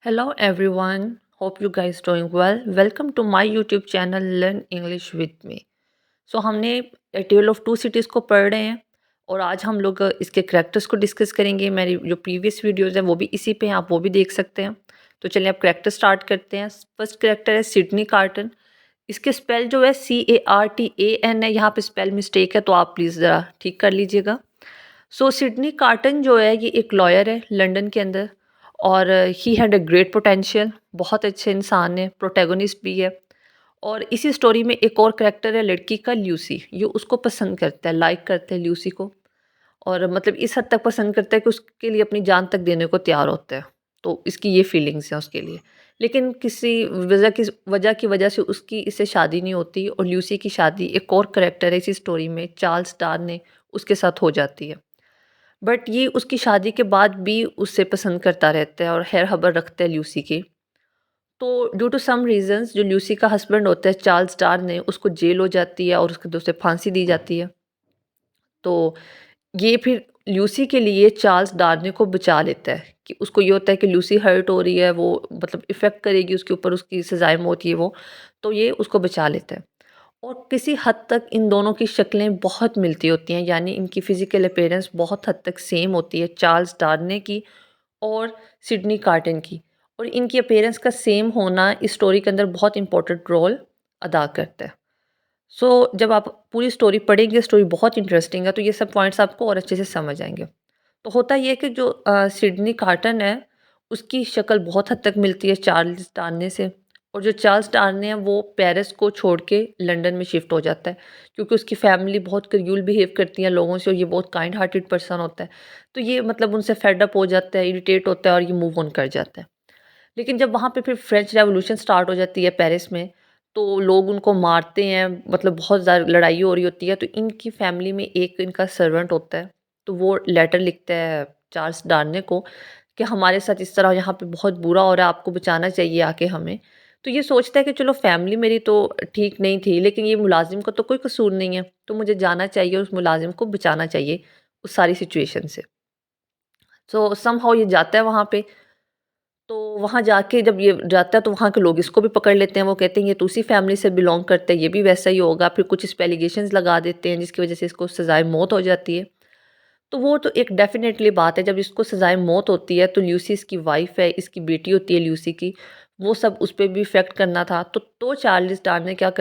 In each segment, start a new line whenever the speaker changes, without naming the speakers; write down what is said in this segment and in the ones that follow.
Hello everyone. Hope you guys doing well. Welcome to my YouTube channel Learn English with me. हमने A Tale of Two Cities को पढ़ रहे हैं और आज हम लोग इसके करैक्टर्स को डिस्कस करेंगे। मेरी जो प्रीवियस वीडियोस हैं वो भी इसी पे हैं, आप वो भी देख सकते हैं। तो चलिए अब करैक्टर स्टार्ट करते हैं। फर्स्ट करैक्टर है सिडनी कार्टन। इसके स्पेल जो है CARTAN है, यहाँ पे स्पेल मिस्टेक है तो आप प्लीज़ ज़रा ठीक कर लीजिएगा। सिडनी कार्टन जो है ये एक लॉयर है लंदन के अंदर और he had a great potential, बहुत अच्छे इंसान है, प्रोटैगोनिस्ट भी है। और इसी स्टोरी में एक और करैक्टर है लड़की का ल्यूसी, ये उसको पसंद करता है, लाइक करता है ल्यूसी को। और मतलब इस हद तक पसंद करता है कि उसके लिए अपनी जान तक देने को तैयार होता है। तो इसकी ये फीलिंग्स हैं उसके लिए। लेकिन किसी वजह से उसकी इससे शादी नहीं होती और ल्यूसी की शादी एक और करैक्टर है इसी स्टोरी में, चार्ल्स डार ने, उसके साथ हो जाती है। बट ये उसकी शादी के बाद भी उससे पसंद करता रहता है और खैर खबर रखता है ल्यूसी की। तो ड्यू टू सम रीजंस जो ल्यूसी का हस्बैंड होता है चार्ल्स डार ने, उसको जेल हो जाती है और उसके उसे फांसी दी जाती है। तो ये फिर ल्यूसी के लिए चार्ल्स डार्ने को बचा लेता है कि उसको ये होता है कि ल्यूसी हर्ट हो रही है, वो मतलब इफ़ेक्ट करेगी उसके ऊपर, उसकी सज़ाएँ मौत ये वो। तो ये उसको बचा लेता है। और किसी हद तक इन दोनों की शक्लें बहुत मिलती होती हैं, यानी इनकी फ़िज़िकल अपीयरेंस बहुत हद तक सेम होती है, चार्ल्स डार्ने की और सिडनी कार्टन की। और इनकी अपीयरेंस का सेम होना इस स्टोरी के अंदर बहुत इंपॉर्टेंट रोल अदा करता है। जब आप पूरी स्टोरी पढ़ेंगे, स्टोरी बहुत इंटरेस्टिंग है, तो ये सब पॉइंट्स आपको और अच्छे से समझ आएँगे। तो होता ये है कि जो सिडनी कार्टन है, उसकी शक्ल बहुत हद तक मिलती है चार्ल्स डार्ने से। और जो चार्ल्स डार्ने हैं वो पेरिस को छोड़ के लंदन में शिफ्ट हो जाता है, क्योंकि उसकी फैमिली बहुत क्रूअल बिहेव करती है लोगों से और ये बहुत काइंड हार्टेड पर्सन होता है। तो ये मतलब उनसे फेड अप हो जाता है, इरिटेट होता है और ये मूव ऑन कर जाता है। लेकिन जब वहाँ पे फिर फ्रेंच रेवोल्यूशन स्टार्ट हो जाती है पेरिस में, तो लोग उनको मारते हैं, मतलब बहुत ज़्यादा लड़ाई हो रही होती है। तो इनकी फैमिली में एक इनका सर्वेंट होता है, तो वो लेटर लिखता है चार्ल्स डार्ने को कि हमारे साथ इस तरह यहाँ पे बहुत बुरा हो रहा है, आपको बचाना चाहिए आके हमें। तो ये सोचता है कि चलो फैमिली मेरी तो ठीक नहीं थी, लेकिन ये मुलाजिम का तो कोई कसूर नहीं है, तो मुझे जाना चाहिए, उस मुलाजिम को बचाना चाहिए उस सारी सिचुएशन से। समहाउ ये जाता है वहाँ पे। तो वहाँ जाके जब ये जाता है तो वहाँ के लोग इसको भी पकड़ लेते हैं। वो कहते हैं ये तो उसी फैमिली से बिलॉन्ग करता है, ये भी वैसा ही होगा। फिर कुछ इस पे एलिगेशंस लगा देते हैं जिसकी वज़ह से इसको सज़ाए मौत हो जाती है। तो वो तो एक डेफ़िनेटली बात है, जब इसको सज़ाए मौत होती है तो ल्यूसी इसकी वाइफ़ है, इसकी बेटी होती है ल्यूसी की, वो सब उस पे भी इफ़ेक्ट करना था। तो चार्ल्स डार्ने क्या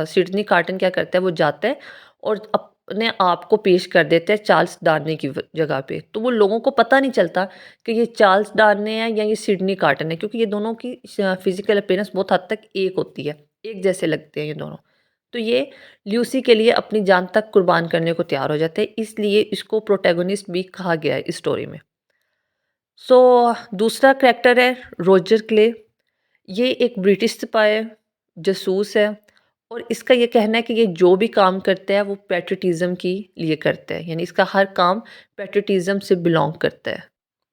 सिडनी कार्टन क्या करता है, वो जाता है और अपने आप को पेश कर देता है चार्ल्स डार्ने की जगह पे। तो वो लोगों को पता नहीं चलता कि ये चार्ल्स डार्ने हैं या ये सिडनी कार्टन है, क्योंकि ये दोनों की फिज़िकल अपीयरेंस बहुत हद तक एक होती है, एक जैसे लगते हैं ये दोनों। तो ये ल्यूसी के लिए अपनी जान तक कुर्बान करने को तैयार हो जाते हैं, इसलिए इसको प्रोटैगनिस्ट भी कहा गया है इस स्टोरी में। सो दूसरा करैक्टर है रोजर क्ले। ये एक ब्रिटिश सिपाही है, जासूस है। और इसका ये कहना है कि ये जो भी काम करता है वो पैट्रियटिज़्म के लिए करता है, यानी इसका हर काम पैट्रियटिज़्म से बिलोंग करता है।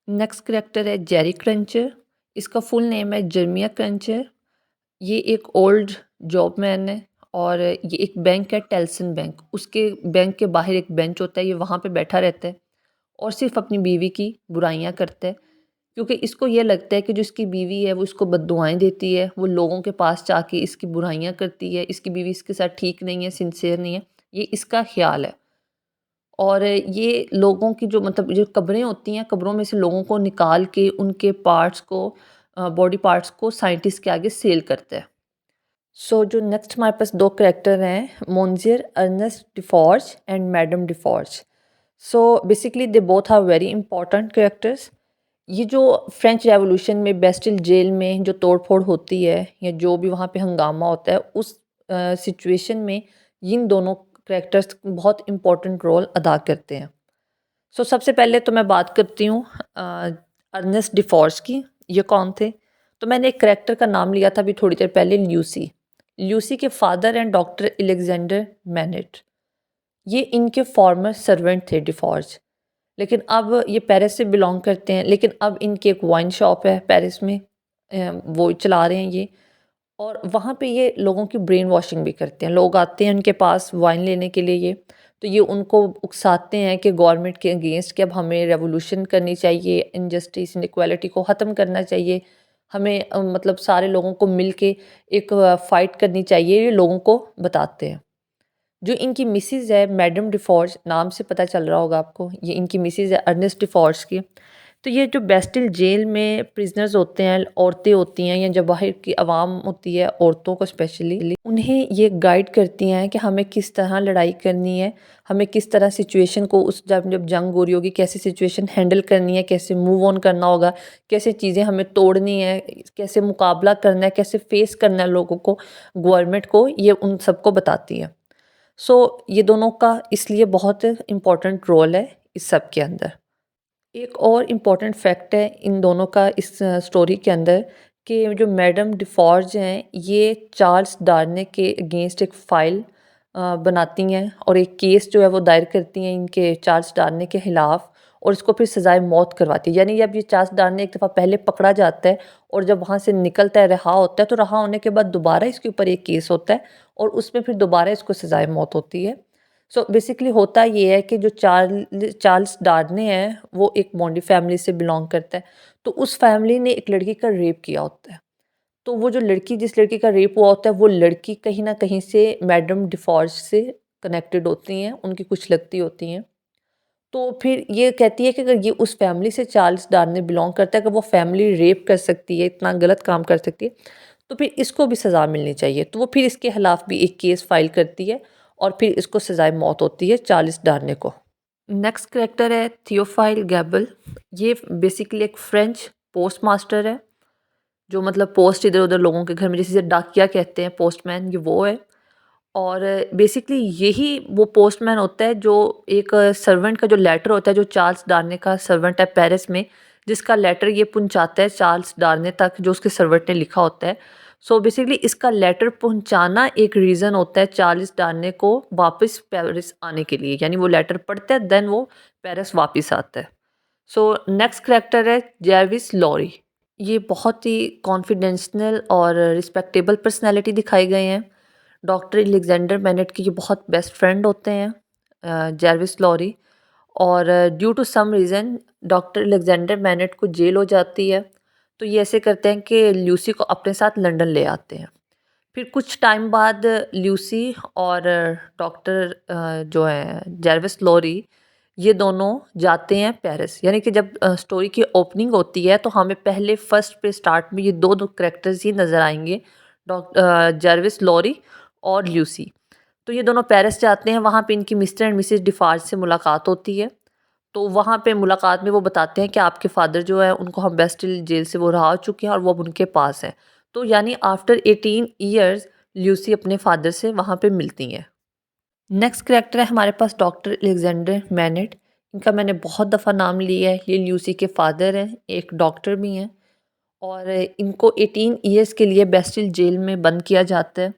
नेक्स्ट करैक्टर है जेरी क्रंचर। इसका फुल नेम है जर्मिया क्रंचर। ये एक ओल्ड जॉबमैन है और ये एक बैंक है टेल्सन बैंक, उसके बैंक के बाहर एक बेंच होता है, ये वहाँ पे बैठा रहता है और सिर्फ अपनी बीवी की बुराइयां करता है। क्योंकि इसको ये लगता है कि जो इसकी बीवी है वो इसको बद्दुआएं देती है, वो लोगों के पास जाके इसकी बुराइयां करती है, इसकी बीवी इसके साथ ठीक नहीं है, सिंसियर नहीं है, ये इसका ख्याल है। और ये लोगों की जो मतलब जो कब्रें होती हैं, कब्रों में से लोगों को निकाल के उनके पार्ट्स को, बॉडी पार्ट्स को साइंटिस्ट के आगे सेल करता है। जो नेक्स्ट हमारे पास दो करैक्टर हैं, Monsieur Ernest Defarge and Madame Defarge. Basically they both are very important characters. ये जो फ्रेंच रेवोल्यूशन में बेस्टिल जेल में जो तोड़ फोड़ होती है या जो भी वहाँ पे हंगामा होता है, उस सिचुएशन में इन दोनों कैरेक्टर्स बहुत इंपॉर्टेंट रोल अदा करते हैं। सबसे पहले तो मैं बात करती हूँ अर्नेस्ट डिफॉर्स की। ये कौन थे? तो मैंने एक करैक्टर का नाम लिया था अभी थोड़ी देर पहले, ल्यूसी। ल्यूसी के father and doctor Alexander MANET, ये इनके फॉर्मर सर्वेंट थे डिफॉर्ज। लेकिन अब ये पेरिस से बिलोंग करते हैं, लेकिन अब इनकी एक वाइन शॉप है पेरिस में, वो चला रहे हैं ये। और वहाँ पे ये लोगों की ब्रेन वॉशिंग भी करते हैं, लोग आते हैं उनके पास वाइन लेने के लिए ये, तो ये उनको उकसाते हैं कि गवर्नमेंट के अगेंस्ट कि अब हमें रेवोल्यूशन करनी चाहिए, इनजस्टिस इनइक्वालिटी को ख़त्म करना चाहिए, हमें मतलब सारे लोगों को मिल के एक फ़ाइट करनी चाहिए, ये लोगों को बताते हैं। जो इनकी मिसेज़ है मैडम डिफ़ॉल्ट, नाम से पता चल रहा होगा आपको, ये इनकी मिसेज़ है अर्नेस्ट डिफ़ॉल्ट्स की। तो ये जो बेस्टिल जेल में प्रिजनर्स होते हैं, औरतें होती हैं या जो बाहर की आवाम होती है, औरतों को स्पेशली, उन्हें ये गाइड करती हैं कि हमें किस तरह लड़ाई करनी है, हमें किस तरह सिचुएशन को उस जब जब जंग हो रही होगी कैसे सिचुएशन हैंडल करनी है, कैसे मूव ऑन करना होगा, कैसे चीज़ें हमें तोड़नी है, कैसे मुकाबला करना है, कैसे फेस करना है लोगों को, गवर्नमेंट को, ये उन सबको बताती हैं। सो ये दोनों का इसलिए बहुत इम्पोर्टेंट रोल है इस सब के अंदर। एक और इम्पॉर्टेंट फैक्ट है इन दोनों का इस स्टोरी के अंदर कि जो मैडम डिफॉर्ज हैं ये चार्ल्स डार्ने के अगेंस्ट एक फ़ाइल बनाती हैं और एक केस जो है वो दायर करती हैं इनके चार्ल्स डार्ने के ख़िलाफ़ और इसको फिर सज़ाए मौत करवाती है। यानी जब ये चार्ल्स डार्ने एक दफ़ा पहले पकड़ा जाता है और जब वहाँ से निकलता है, रहा होता है, तो रहा होने के बाद दोबारा इसके ऊपर एक केस होता है और उसमें फिर दोबारा इसको सज़ाए मौत होती है। सो बेसिकली होता ये है कि जो चार्ल्स डार्ने हैं वो एक मोंडी फैमिली से बिलोंग करता है। तो उस फैमिली ने एक लड़की का रेप किया होता है। तो वो जो लड़की जिस लड़की का रेप हुआ होता है वो लड़की कहीं न कहीं से मैडम डिफॉल्ट से कनेक्टेड होती हैं, उनकी कुछ लगती होती हैं। तो फिर ये कहती है कि अगर ये उस फैमिली से चार्ल्स डार्ने बिलोंग करता है, अगर वो फैमिली रेप कर सकती है, इतना गलत काम कर सकती है, तो फिर इसको भी सज़ा मिलनी चाहिए। तो वो फिर इसके खिलाफ़ भी एक केस फाइल करती है और फिर इसको सज़ाए मौत होती है चार्ल्स डार्ने को। नेक्स्ट कैरेक्टर है थियोफाइल गैबल। ये बेसिकली एक फ्रेंच पोस्ट मास्टर है, जो मतलब पोस्ट इधर-उधर लोगों के घर में जैसे डाकिया कहते हैं पोस्टमैन, ये वो है। और बेसिकली यही वो पोस्टमैन होता है जो एक सर्वेंट का जो लेटर होता है, जो चार्ल्स डार्ने का सर्वेंट है पेरिस में, जिसका लेटर ये पहुंचाता है चार्ल्स डार्ने तक, जो उसके सर्वेंट ने लिखा होता है। सो बेसिकली इसका लेटर पहुंचाना एक रीज़न होता है चार्ल्स डार्ने को वापस पेरिस आने के लिए, यानी वो लेटर पढ़ता है देन वो पेरिस वापस आता है। सो नेक्स्ट करेक्टर है जेविस लॉरी। ये बहुत ही कॉन्फिडेंशियल और रिस्पेक्टेबल पर्सनैलिटी दिखाए गए हैं। डॉक्टर एलेक्जेंडर बेनेट के ये बहुत बेस्ट फ्रेंड होते हैं जेविस लॉरी। और due to some reason doctor Alexander Bennett को जेल हो जाती है। तो ये ऐसे करते हैं कि ल्यूसी को अपने साथ लंदन ले आते हैं। फिर कुछ टाइम बाद ल्यूसी और डॉक्टर जो है जेविस लॉरी, ये दोनों जाते हैं पेरिस। यानी कि जब स्टोरी की ओपनिंग होती है तो हमें पहले फर्स्ट पे स्टार्ट में ये दो दो करेक्टर्स ही नज़र आएंगे, जेविस लॉरी और ल्यूसी। तो ये दोनों पेरिस जाते हैं, वहाँ पे इनकी मिस्टर एंड मिसेस डिफार्ज से मुलाकात होती है। तो वहाँ पे मुलाकात में वो बताते हैं कि आपके फादर जो है उनको हम बेस्टिल जेल से वो रहा हो चुके हैं और वो अब उनके पास हैं। तो यानी आफ्टर 18 ईयर्स ल्यूसी अपने फादर से वहाँ पे मिलती हैं। नेक्स्ट कैरेक्टर है हमारे पास डॉक्टर एलेक्जेंडर मैनेट। इनका मैंने बहुत दफ़ा नाम लिया है। ये ल्यूसी के फादर हैं, एक डॉक्टर भी हैं और इनको 18 ईयर्स के लिए बेस्टिल जेल में बंद किया जाता है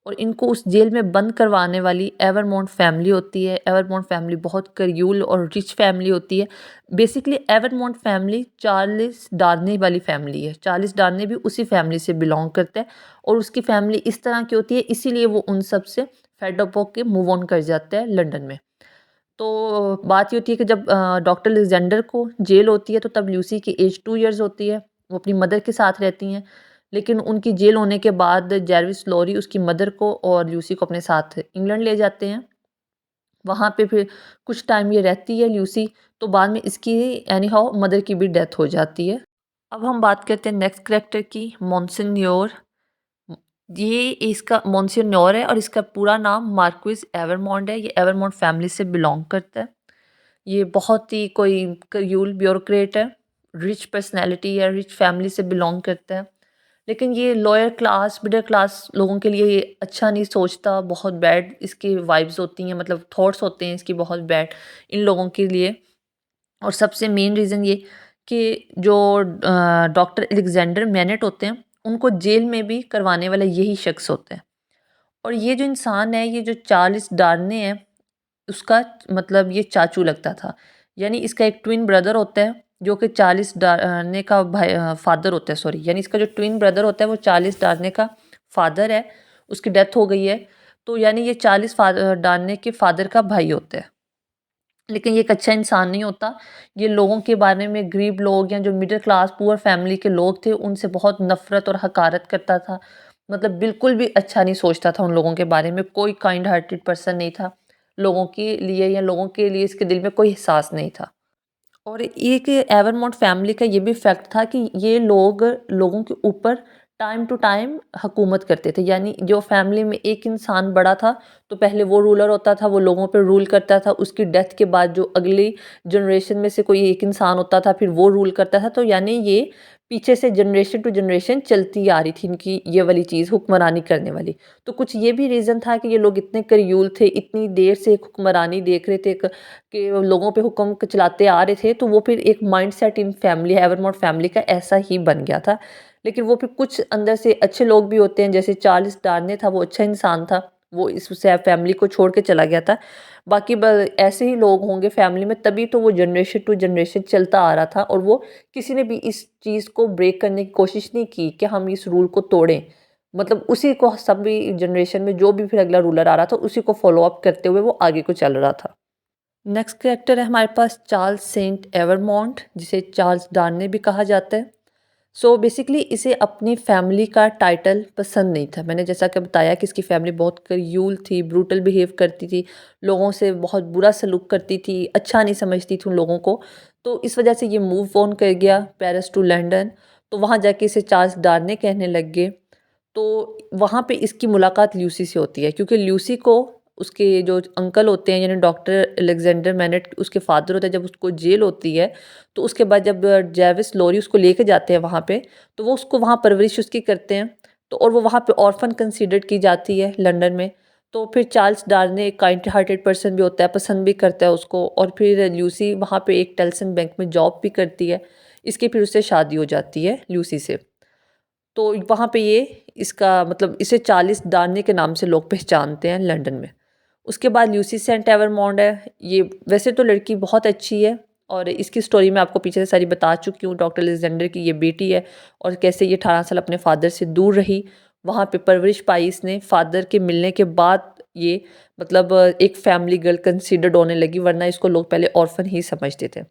और इनको उस जेल में बंद करवाने वाली एवरमोंट फैमिली होती है। एवरमोंट फैमिली बहुत करील और रिच फैमिली होती है। बेसिकली एवरमोंट फैमिली चार्ल्स डार्ने वाली फैमिली है। चार्ल्स डार्ने भी उसी फैमिली से बिलोंग करता है और उसकी फैमिली इस तरह की होती है, इसीलिए वो उन सब से फेड अप होके मूव ऑन कर जाता है लंदन में। तो बात ये होती है कि जब डॉक्टर अलेक्जेंडर को जेल होती है तो तब ल्यूसी की एज 2 इयर्स होती है। वो अपनी मदर के साथ रहती हैं। लेकिन उनकी जेल होने के बाद जेविस लॉरी उसकी मदर को और ल्यूसी को अपने साथ इंग्लैंड ले जाते हैं। वहाँ पे फिर कुछ टाइम ये रहती है ल्यूसी, तो बाद में इसकी एनी हाउ मदर की भी डेथ हो जाती है। अब हम बात करते हैं नेक्स्ट कैरेक्टर की, मोन्सिन्योर। ये इसका मोन्सिन्योर है और इसका पूरा नाम मार्क्विस एवरमोंट है। ये एवरमोंट फैमिली से बिलोंग करता है। ये बहुत ही कोई कयूल ब्यूरोक्रेट है, रिच पर्सनैलिटी है, रिच फैमिली से बिलोंग करता है। लेकिन ये लोअर क्लास मिडिल क्लास लोगों के लिए ये अच्छा नहीं सोचता, बहुत बैड इसकी वाइब्स होती हैं, मतलब थॉट्स होते हैं इसकी बहुत बैड इन लोगों के लिए। और सबसे मेन रीज़न ये कि जो डॉक्टर एलेक्जेंडर मैनेट होते हैं उनको जेल में भी करवाने वाला यही शख्स होता है। और ये जो इंसान है, ये जो चार्ल्स डार्ने है, उसका मतलब ये चाचू लगता था। यानी इसका एक ट्विन ब्रदर होता है जो कि चार्ल्स डार्ने का भाई फादर होता है, सॉरी, यानी इसका जो ट्विन ब्रदर होता है वो चार्ल्स डार्ने का फादर है, उसकी डेथ हो गई है। तो यानी ये चार्ल्स डार्ने के फादर का भाई होता है। लेकिन ये एक अच्छा इंसान नहीं होता। ये लोगों के बारे में, गरीब लोग या जो मिडिल क्लास पुअर फैमिली के लोग थे, उनसे बहुत नफ़रत और हकारत करता था। मतलब बिल्कुल भी अच्छा नहीं सोचता था उन लोगों के बारे में, कोई काइंड हार्टेड पर्सन नहीं था लोगों के लिए, या लोगों के लिए इसके दिल में कोई एहसास नहीं था। और एक एवरमोंट फैमिली का ये भी फैक्ट था कि ये लोग लोगों के ऊपर टाइम टू टाइम हुकूमत करते थे। यानी जो फैमिली में एक इंसान बड़ा था, तो पहले वो रूलर होता था, वो लोगों पे रूल करता था। उसकी डेथ के बाद जो अगली जनरेशन में से कोई एक इंसान होता था, फिर वो रूल करता था। तो यानी ये पीछे से जनरेशन टू जनरेशन चलती आ रही थी इनकी ये वाली चीज़, हुक्मरानी करने वाली। तो कुछ ये भी रीज़न था कि ये लोग इतने करियूल थे, इतनी देर से एक हुक्मरानी देख रहे थे, कि लोगों पे हुक्म चलाते आ रहे थे, तो वो फिर एक माइंडसेट इन फैमिली, एवरमोर फैमिली का ऐसा ही बन गया था। लेकिन वो फिर कुछ अंदर से अच्छे लोग भी होते हैं, जैसे चार्ल्स डार्ने था, वो अच्छा इंसान था, वो इस फैमिली को छोड़ के चला गया था। बाकी ऐसे ही लोग होंगे फैमिली में, तभी तो वो जनरेशन टू जनरेशन चलता आ रहा था, और वो किसी ने भी इस चीज़ को ब्रेक करने की कोशिश नहीं की कि हम इस रूल को तोड़ें। मतलब उसी को सभी जनरेशन में जो भी फिर अगला रूलर आ रहा था, उसी को फॉलो अप करते हुए वो आगे को चल रहा था। नेक्स्ट कैरेक्टर है हमारे पास चार्ल्स सेंट एवरमॉन्ट, जिसे चार्ल्स डार्ने भी कहा जाता है। सो बेसिकली इसे अपनी फैमिली का टाइटल पसंद नहीं था। मैंने जैसा कि बताया कि इसकी फैमिली बहुत करियूल थी, ब्रूटल बिहेव करती थी, लोगों से बहुत बुरा सलूक करती थी, अच्छा नहीं समझती थी उन लोगों को। तो इस वजह से ये मूव ऑन कर गया पेरिस टू लंदन। तो वहाँ जाके इसे चार्ल्स डार्ने कहने लग गए। तो वहाँ पे इसकी मुलाकात ल्यूसी से होती है, क्योंकि ल्यूसी को उसके जो अंकल होते हैं, यानी डॉक्टर अलेक्जेंडर मैनेट उसके फादर होते हैं, जब उसको जेल होती है, तो उसके बाद जब जेविस लोरी उसको लेके जाते हैं वहाँ पे, तो वो उसको वहाँ परवरिश उसकी करते हैं। तो और वो वहाँ पे ऑर्फन कंसीडर्ड की जाती है लंदन में। तो फिर चार्ल्स डार्ने एक काइंड हार्टेड पर्सन भी होता है, पसंद भी करता है उसको, और फिर ल्यूसी वहाँ पे एक टेल्सन बैंक में जॉब भी करती है। इसकी फिर उससे शादी हो जाती है ल्यूसी से। तो वहाँ पे ये इसका मतलब इसे चार्ल्स डार्ने के नाम से लोग पहचानते हैं लंदन में। उसके बाद ल्यूसी सेंट एवरमॉन्ड है। ये वैसे तो लड़की बहुत अच्छी है, और इसकी स्टोरी मैं आपको पीछे से सारी बता चुकी हूँ। डॉक्टर अलेक्जेंडर की ये बेटी है, और कैसे ये 18 साल अपने फादर से दूर रही, वहाँ पे परवरिश पाई इसने। फादर के मिलने के बाद ये मतलब एक फैमिली गर्ल कंसीडर्ड होने लगी, वरना इसको लोग पहले ऑर्फन ही समझते थे।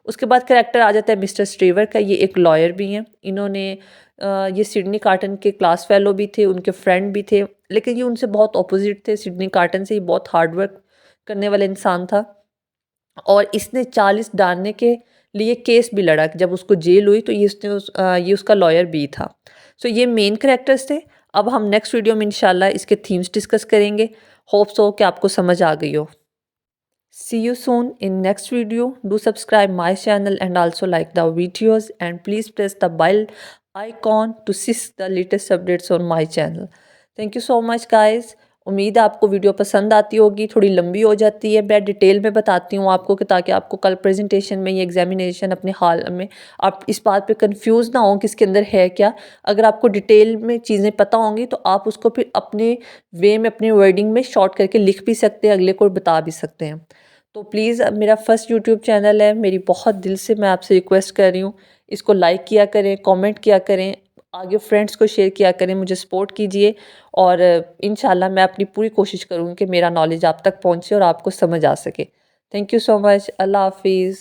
उसके बाद कैरेक्टर आ जाता है मिस्टर स्ट्रीवर का। ये एक लॉयर भी हैं। इन्होंने ये सिडनी कार्टन के क्लास फेलो भी थे, उनके फ्रेंड भी थे, लेकिन ये उनसे बहुत अपोजिट थे। सिडनी कार्टन से ये बहुत हार्ड वर्क करने वाला इंसान था, और इसने चार्ल्स डार्ने के लिए केस भी लड़ा। जब उसको जेल हुई तो ये उसका लॉयर भी था। सो ये मेन कैरेक्टर्स थे। अब हम नेक्स्ट वीडियो में इंशाल्लाह इसके थीम्स डिस्कस करेंगे। होप सो कि आपको समझ आ गई हो। See you soon in next video. Do subscribe my channel and also like the videos, and please press the bell icon to see the latest updates on my channel. Thank you so much guys. उम्मीद है आपको video पसंद आती होगी। थोड़ी लंबी हो जाती है, मैं डिटेल में बताती हूँ आपको, कि ताकि आपको कल प्रेजेंटेशन में, ये एग्जामिनेशन अपने हाल में, आप इस बात पे कंफ्यूज ना हो कि इसके अंदर है क्या। अगर आपको डिटेल में चीज़ें पता होंगी तो आप उसको फिर अपने वे में, अपने वर्डिंग में शॉर्ट करके लिख भी सकते हैं, अगले को बता भी सकते हैं। तो प्लीज़, मेरा फर्स्ट यूट्यूब चैनल है, मेरी बहुत दिल से मैं आपसे रिक्वेस्ट कर रही हूँ, इसको लाइक किया करें, कमेंट किया करें, आगे फ्रेंड्स को शेयर किया करें, मुझे सपोर्ट कीजिए। और इंशाल्लाह मैं अपनी पूरी कोशिश करूँगी कि मेरा नॉलेज आप तक पहुँचे और आपको समझ आ सके। Thank you so much. अल्लाह हाफिज़।